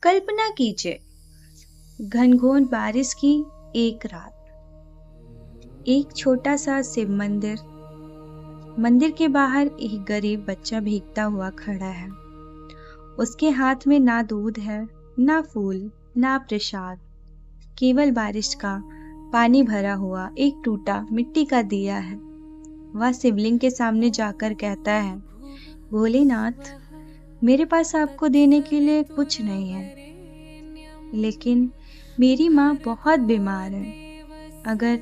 कल्पना कीजिए, घनघोर बारिश की एक रात, एक छोटा सा शिव मंदिर। मंदिर के बाहर एक गरीब बच्चा भीगता हुआ खड़ा है। उसके हाथ में ना दूध है, ना फूल, ना प्रसाद, केवल बारिश का पानी भरा हुआ एक टूटा मिट्टी का दिया है। वह शिवलिंग के सामने जाकर कहता है, भोलेनाथ, मेरे पास आपको देने के लिए कुछ नहीं है, लेकिन मेरी माँ बहुत बीमार है। अगर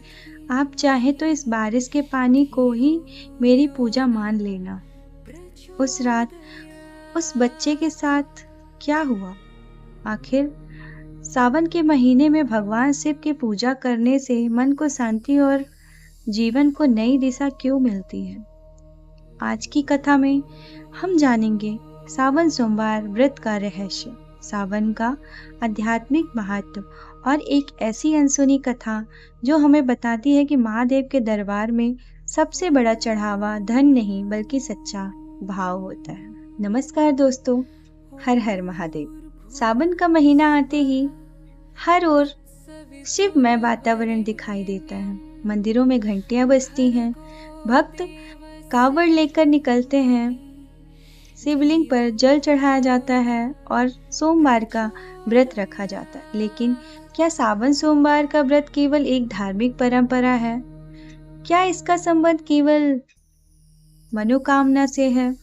आप चाहें तो इस बारिश के पानी को ही मेरी पूजा मान लेना। उस रात उस बच्चे के साथ क्या हुआ? आखिर सावन के महीने में भगवान शिव की पूजा करने से मन को शांति और जीवन को नई दिशा क्यों मिलती है? आज की कथा में हम जानेंगे सावन सोमवार व्रत का रहस्य, सावन का आध्यात्मिक महत्व और एक ऐसी अनसुनी कथा जो हमें बताती है कि महादेव के दरबार में सबसे बड़ा चढ़ावा धन नहीं बल्कि सच्चा भाव होता है। नमस्कार दोस्तों, हर हर महादेव। सावन का महीना आते ही हर ओर शिवमय वातावरण दिखाई देता है। मंदिरों में घंटियां बजती हैं, भक्त कावड़ लेकर निकलते हैं, शिवलिंग पर जल चढ़ाया जाता है और सोमवार का व्रत रखा जाता है। लेकिन क्या सावन सोमवार का व्रत केवल एक धार्मिक परंपरा है? क्या इसका संबंध केवल मनोकामना से है,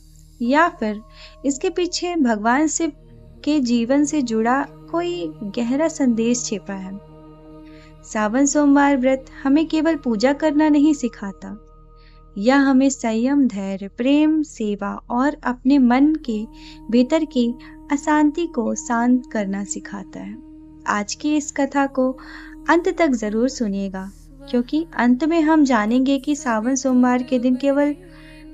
या फिर इसके पीछे भगवान शिव के जीवन से जुड़ा कोई गहरा संदेश छिपा है? सावन सोमवार व्रत हमें केवल पूजा करना नहीं सिखाता, यह हमें संयम, धैर्य, प्रेम, सेवा और अपने मन के भीतर की अशांति को शांत करना सिखाता है। आज की इस कथा को अंत तक जरूर सुनिएगा, क्योंकि अंत में हम जानेंगे कि सावन सोमवार के दिन केवल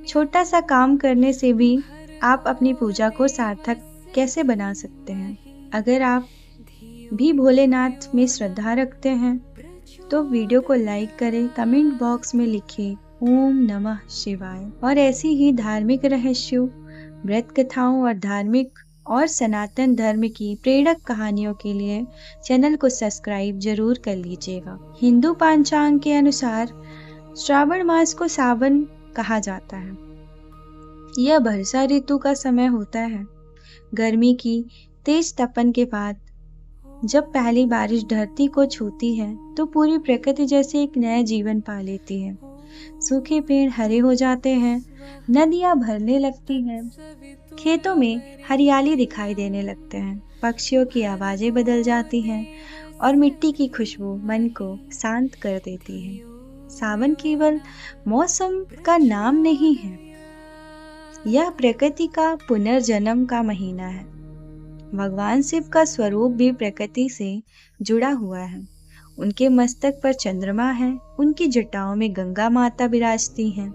छोटा सा काम करने से भी आप अपनी पूजा को सार्थक कैसे बना सकते हैं। अगर आप भी भोलेनाथ में श्रद्धा रखते हैं तो वीडियो को लाइक करें, कमेंट बॉक्स में लिखिए ओम नमः शिवाय। और ऐसी ही धार्मिक रहस्यों, व्रत कथाओं और धार्मिक और सनातन धर्म की प्रेरक कहानियों के लिए चैनल को सब्सक्राइब जरूर कर लीजिएगा। हिंदू पंचांग के अनुसार श्रावण मास को सावन कहा जाता है। यह वर्षा ऋतु का समय होता है। गर्मी की तेज तपन के बाद जब पहली बारिश धरती को छूती है तो पूरी प्रकृति जैसे एक नया जीवन पा लेती है। सूखे पेड़ हरे हो जाते हैं, नदियां भरने लगती हैं, खेतों में हरियाली दिखाई देने लगते हैं, पक्षियों की आवाजें बदल जाती हैं और मिट्टी की खुशबू मन को शांत कर देती है। सावन केवल मौसम का नाम नहीं है, यह प्रकृति का पुनर्जन्म का महीना है। भगवान शिव का स्वरूप भी प्रकृति से जुड़ा हुआ है। उनके मस्तक पर चंद्रमा है, उनकी जटाओं में गंगा माता विराजती हैं,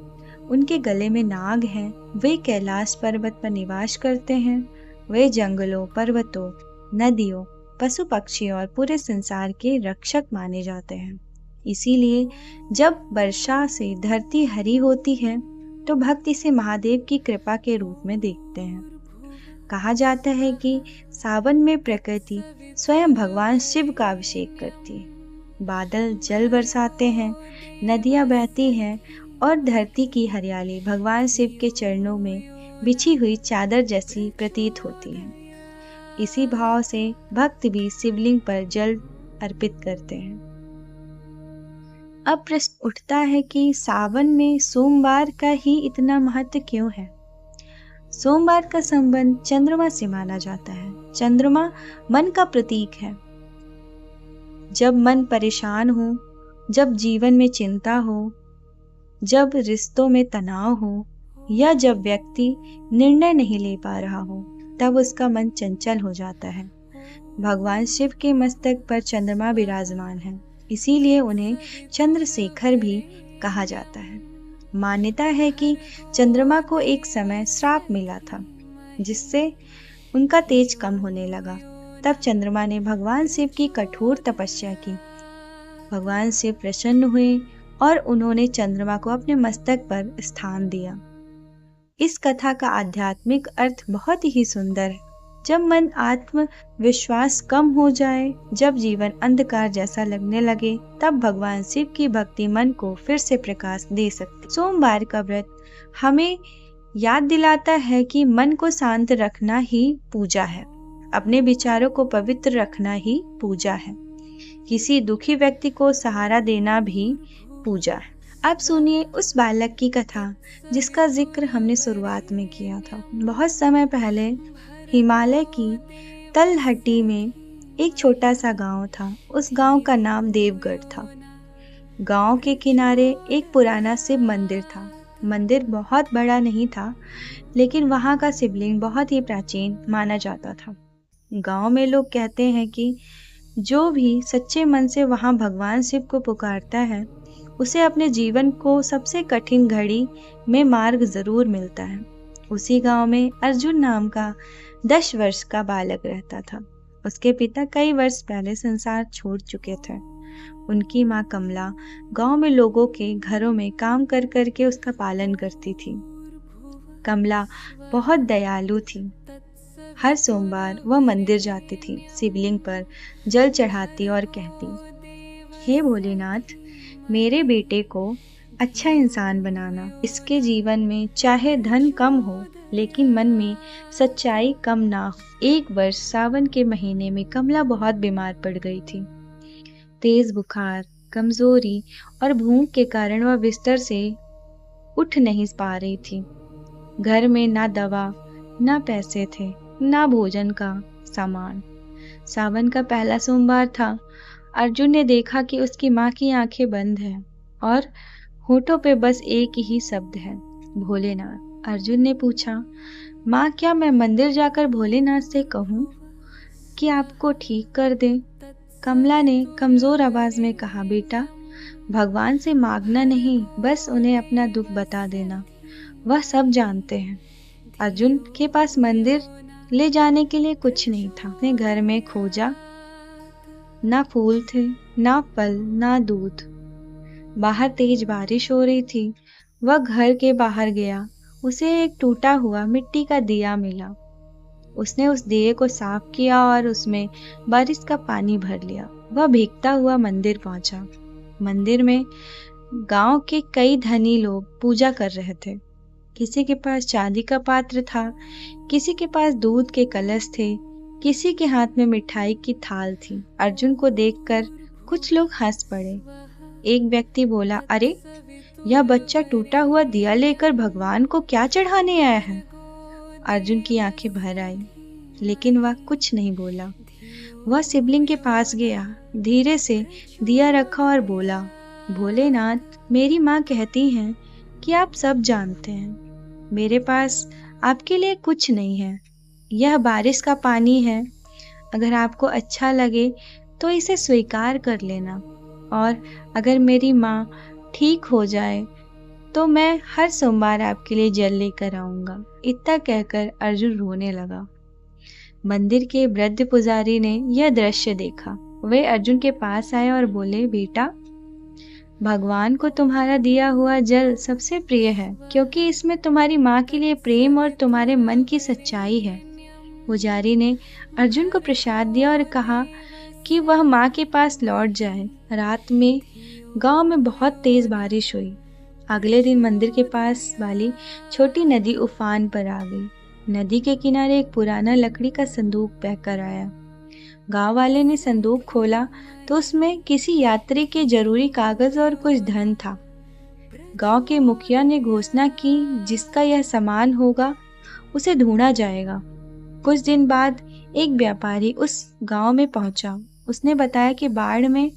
उनके गले में नाग हैं। वे कैलाश पर्वत पर निवास करते हैं। वे जंगलों, पर्वतों, नदियों, पशु पक्षी और पूरे संसार के रक्षक माने जाते हैं। इसीलिए जब वर्षा से धरती हरी होती है तो भक्त इसे महादेव की कृपा के रूप में देखते हैं। कहा जाता है कि सावन में प्रकृति स्वयं भगवान शिव का अभिषेक करती है। बादल जल बरसाते हैं, नदियां बहती हैं और धरती की हरियाली भगवान शिव के चरणों में बिछी हुई चादर जैसी प्रतीत होती है। इसी भाव से भक्त भी शिवलिंग पर जल अर्पित करते हैं। अब प्रश्न उठता है कि सावन में सोमवार का ही इतना महत्व क्यों है? सोमवार का संबंध चंद्रमा से माना जाता है। चंद्रमा मन का प्रतीक है। जब मन परेशान हो, जब जीवन में चिंता हो, जब रिश्तों में तनाव हो, या जब व्यक्ति निर्णय नहीं ले पा रहा हो, तब उसका मन चंचल हो जाता है। भगवान शिव के मस्तक पर चंद्रमा विराजमान है, इसीलिए उन्हें चंद्रशेखर भी कहा जाता है। मान्यता है कि चंद्रमा को एक समय श्राप मिला था, जिससे उनका तेज कम होने लगा। तब चंद्रमा ने भगवान शिव की कठोर तपस्या की। भगवान शिव प्रसन्न हुए और उन्होंने चंद्रमा को अपने मस्तक पर स्थान दिया। इस कथा का आध्यात्मिक अर्थ बहुत ही सुंदर है। जब मन आत्मविश्वास कम हो जाए, जब जीवन अंधकार जैसा लगने लगे, तब भगवान शिव की भक्ति मन को फिर से प्रकाश दे सकती। सोमवार का व्रत हमें याद दिलाता है कि मन को शांत रखना ही पूजा है, अपने विचारों को पवित्र रखना ही पूजा है, किसी दुखी व्यक्ति को सहारा देना भी पूजा है। अब सुनिए उस बालक की कथा जिसका जिक्र हमने शुरुआत में किया था। बहुत समय पहले हिमालय की तलहटी में एक छोटा सा गांव था। उस गांव का नाम देवगढ़ था। गांव के किनारे एक पुराना शिव मंदिर था। मंदिर बहुत बड़ा नहीं था, लेकिन वहां का शिवलिंग बहुत ही प्राचीन माना जाता था। गांव में लोग कहते हैं कि जो भी सच्चे मन से वहां भगवान शिव को पुकारता है, उसे अपने जीवन को सबसे कठिन घड़ी में मार्ग जरूर मिलता है। उसी गांव में अर्जुन नाम का 10 वर्ष का बालक रहता था। उसके पिता कई वर्ष पहले संसार छोड़ चुके थे। उनकी माँ कमला गांव में लोगों के घरों में काम कर कर के उसका पालन करती थी। कमला बहुत दयालु थी। हर सोमवार वह मंदिर जाती थी, शिवलिंग पर जल चढ़ाती और कहती, हे भोलेनाथ, मेरे बेटे को अच्छा इंसान बनाना। इसके जीवन में चाहे धन कम हो, लेकिन मन में सच्चाई कम ना हो। एक वर्ष सावन के महीने में कमला बहुत बीमार पड़ गई थी। तेज बुखार, कमजोरी और भूख के कारण वह बिस्तर से उठ नहीं पा रही थी। घर में ना दवा, ना पैसे थे, ना भोजन का सामान। सावन का पहला सोमवार था। अर्जुन ने देखा कि उसकी माँ की आंखें बंद हैं और होठों पे बस एक ही शब्द है, भोलेनाथ। अर्जुन ने पूछा, माँ, क्या मैं मंदिर जाकर भोलेनाथ से कहूँ कि आपको ठीक कर दे? कमला ने कमजोर आवाज में कहा, बेटा, भगवान से मांगना नहीं, बस उन्हें अपना दुख बता देना, वह सब जानते हैं। अर्जुन के पास मंदिर ले जाने के लिए कुछ नहीं था। उसने घर में खोजा, ना फूल थे, ना फल, ना दूध। बाहर तेज बारिश हो रही थी। वह घर के बाहर गया। उसे एक टूटा हुआ मिट्टी का दिया मिला। उसने उस दिए को साफ किया और उसमें बारिश का पानी भर लिया। वह भीगता हुआ मंदिर पहुंचा। मंदिर में गांव के कई धनी लोग पूजा कर रहे थे। किसी के पास चांदी का पात्र था, किसी के पास दूध के कलश थे, किसी के हाथ में मिठाई की थाल थी। अर्जुन को देखकर कुछ लोग हंस पड़े। एक व्यक्ति बोला, अरे, यह बच्चा टूटा हुआ दिया लेकर भगवान को क्या चढ़ाने आया है? अर्जुन की आंखें भर आई, लेकिन वह कुछ नहीं बोला। वह शिवलिंग के पास गया, धीरे से दिया रखा और बोला, भोलेनाथ, मेरी माँ कहती हैं कि आप सब जानते हैं। मेरे पास आपके लिए कुछ नहीं है। यह बारिश का पानी है। अगर आपको अच्छा लगे तो इसे स्वीकार कर लेना, और अगर मेरी माँ ठीक हो जाए तो मैं हर सोमवार आपके लिए जल लेकर आऊंगा। इतना कहकर अर्जुन रोने लगा। मंदिर के वृद्ध पुजारी ने यह दृश्य देखा। वे अर्जुन के पास आए और बोले, बेटा, भगवान को तुम्हारा दिया हुआ जल सबसे प्रिय है, क्योंकि इसमें तुम्हारी माँ के लिए प्रेम और तुम्हारे मन की सच्चाई है। पुजारी ने अर्जुन को प्रसाद दिया और कहा कि वह माँ के पास लौट जाए। रात में गांव में बहुत तेज बारिश हुई। अगले दिन मंदिर के पास वाली छोटी नदी उफान पर आ गई। नदी के किनारे एक पुराना लकड़ी का संदूक बहकर आया। गांव वाले ने संदूक खोला तो उसमें किसी यात्री के जरूरी कागज और कुछ धन था। गांव के मुखिया ने घोषणा की, जिसका यह सामान होगा उसे ढूंढा जाएगा। कुछ दिन बाद एक व्यापारी उस गांव में पहुंचा। उसने बताया कि बाढ़ में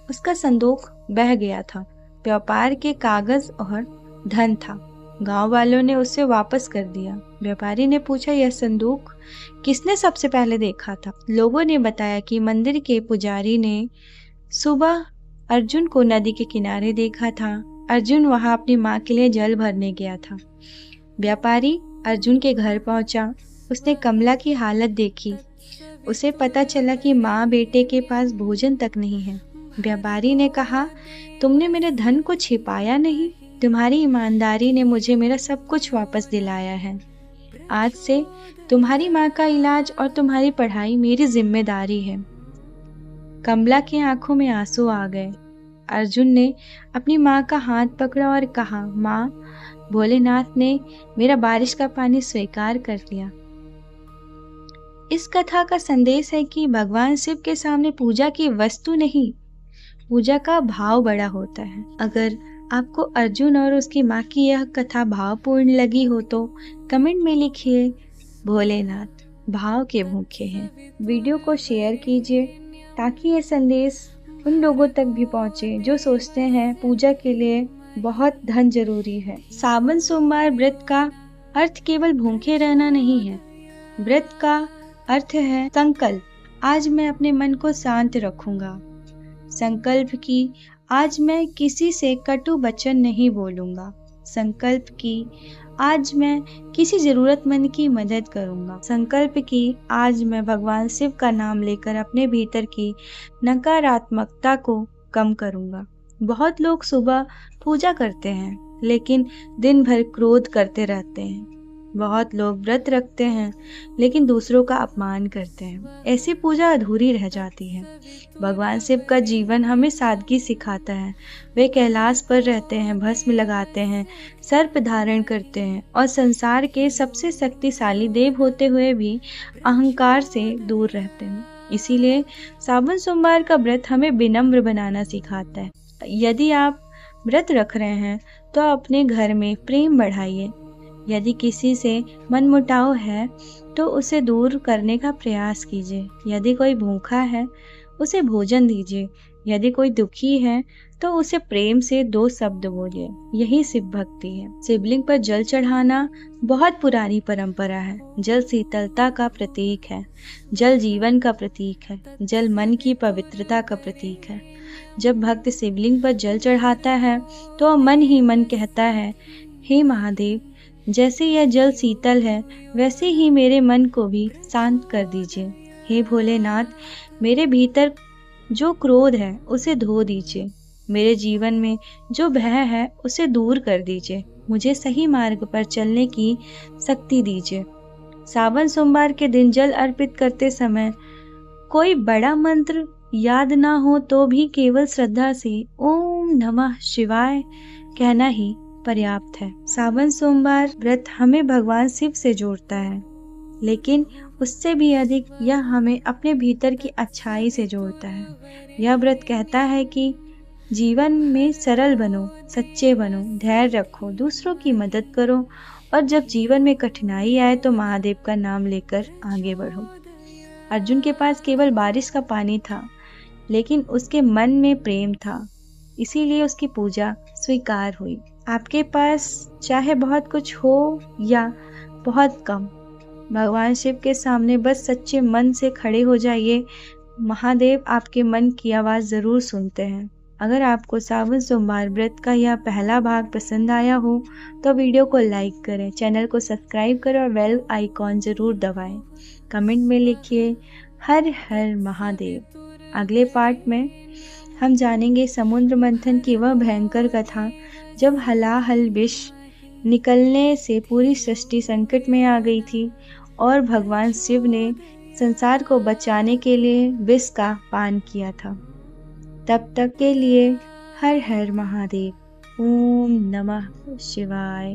उसका संदूक बह गया था। व्यापार के कागज और धन था। गांव वालों ने उसे वापस कर दिया। व्यापारी ने पूछा, यह संदूक किसने सबसे पहले देखा था? लोगों ने बताया कि मंदिर के पुजारी ने सुबह अर्जुन को नदी के किनारे देखा था। अर्जुन वहां अपनी माँ के लिए जल भरने गया था। व्यापारी अर्जुन के घर पहुंचा। उसने कमला की हालत देखी। उसे पता चला कि माँ बेटे के पास भोजन तक नहीं है। व्यापारी ने कहा, तुमने मेरे धन को छिपाया नहीं, तुम्हारी ईमानदारी ने मुझे मेरा सब कुछ वापस दिलाया है। आज से तुम्हारी माँ का इलाज और तुम्हारी पढ़ाई मेरी जिम्मेदारी है। कमला की आंखों में आंसू आ गए। अर्जुन ने अपनी माँ का हाथ पकड़ा और कहा, माँ, भोलेनाथ ने मेरा बारिश का पानी स्वीकार कर लिया। इस कथा का संदेश है कि भगवान शिव के सामने पूजा की वस्तु नहीं, पूजा का भाव बड़ा होता है। अगर आपको अर्जुन और उसकी माँ की यह कथा भावपूर्ण लगी हो तो कमेंट में लिखिए, भोलेनाथ भाव के भूखे हैं। वीडियो को शेयर कीजिए ताकि ये संदेश उन लोगों तक भी पहुँचे जो सोचते हैं पूजा के लिए बहुत धन जरूरी है। सावन सोमवार व्रत का अर्थ केवल भूखे रहना नहीं है। व्रत का अर्थ है संकल्प। आज मैं अपने मन को शांत रखूंगा। संकल्प की आज मैं किसी से कटु वचन नहीं बोलूंगा। संकल्प की आज मैं किसी जरूरतमंद की मदद करूंगा। संकल्प की आज मैं भगवान शिव का नाम लेकर अपने भीतर की नकारात्मकता को कम करूंगा। बहुत लोग सुबह पूजा करते हैं लेकिन दिन भर क्रोध करते रहते हैं। बहुत लोग व्रत रखते हैं लेकिन दूसरों का अपमान करते हैं। ऐसी पूजा अधूरी रह जाती है। भगवान शिव का जीवन हमें सादगी सिखाता है। वे कैलाश पर रहते हैं, भस्म लगाते हैं, सर्प धारण करते हैं और संसार के सबसे शक्तिशाली देव होते हुए भी अहंकार से दूर रहते हैं। इसीलिए सावन सोमवार का व्रत हमें विनम्र बनाना सिखाता है। यदि आप व्रत रख रहे हैं तो अपने घर में प्रेम बढ़ाइए। यदि किसी से मनमुटाव है तो उसे दूर करने का प्रयास कीजिए। यदि कोई भूखा है उसे भोजन दीजिए। यदि कोई दुखी है तो उसे प्रेम से 2 शब्द बोलिए। यही शिव भक्ति है। शिवलिंग पर जल चढ़ाना बहुत पुरानी परंपरा है। जल शीतलता का प्रतीक है। जल जीवन का प्रतीक है। जल मन की पवित्रता का प्रतीक है। जब भक्त शिवलिंग पर जल चढ़ाता है तो मन ही मन कहता है, हे महादेव, जैसे यह जल शीतल है वैसे ही मेरे मन को भी शांत कर दीजिए। हे भोलेनाथ, मेरे भीतर जो क्रोध है उसे धो दीजिए। मेरे जीवन में जो भय है उसे दूर कर दीजिए। मुझे सही मार्ग पर चलने की शक्ति दीजिए। सावन सोमवार के दिन जल अर्पित करते समय कोई बड़ा मंत्र याद ना हो तो भी केवल श्रद्धा से ओम नमः शिवाय कहना ही पर्याप्त है। सावन सोमवार व्रत हमें भगवान शिव से जोड़ता है, लेकिन उससे भी अधिक यह हमें अपने भीतर की अच्छाई से जोड़ता है। यह व्रत कहता है कि जीवन में सरल बनो, सच्चे बनो, धैर्य रखो, दूसरों की मदद करो और जब जीवन में कठिनाई आए तो महादेव का नाम लेकर आगे बढ़ो। अर्जुन के पास केवल बारिश का पानी था, लेकिन उसके मन में प्रेम था, इसीलिए उसकी पूजा स्वीकार हुई। आपके पास चाहे बहुत कुछ हो या बहुत कम, भगवान शिव के सामने बस सच्चे मन से खड़े हो जाइए। महादेव आपके मन की आवाज़ ज़रूर सुनते हैं। अगर आपको सावन सोमवार व्रत का यह पहला भाग पसंद आया हो तो वीडियो को लाइक करें, चैनल को सब्सक्राइब करें और बेल आइकॉन ज़रूर दबाएं। कमेंट में लिखिए, हर हर महादेव। अगले पार्ट में हम जानेंगे समुद्र मंथन की वह भयंकर कथा जब हलाहल विष निकलने से पूरी सृष्टि संकट में आ गई थी और भगवान शिव ने संसार को बचाने के लिए विष का पान किया था। तब तक के लिए हर हर महादेव। ओम नमः शिवाय।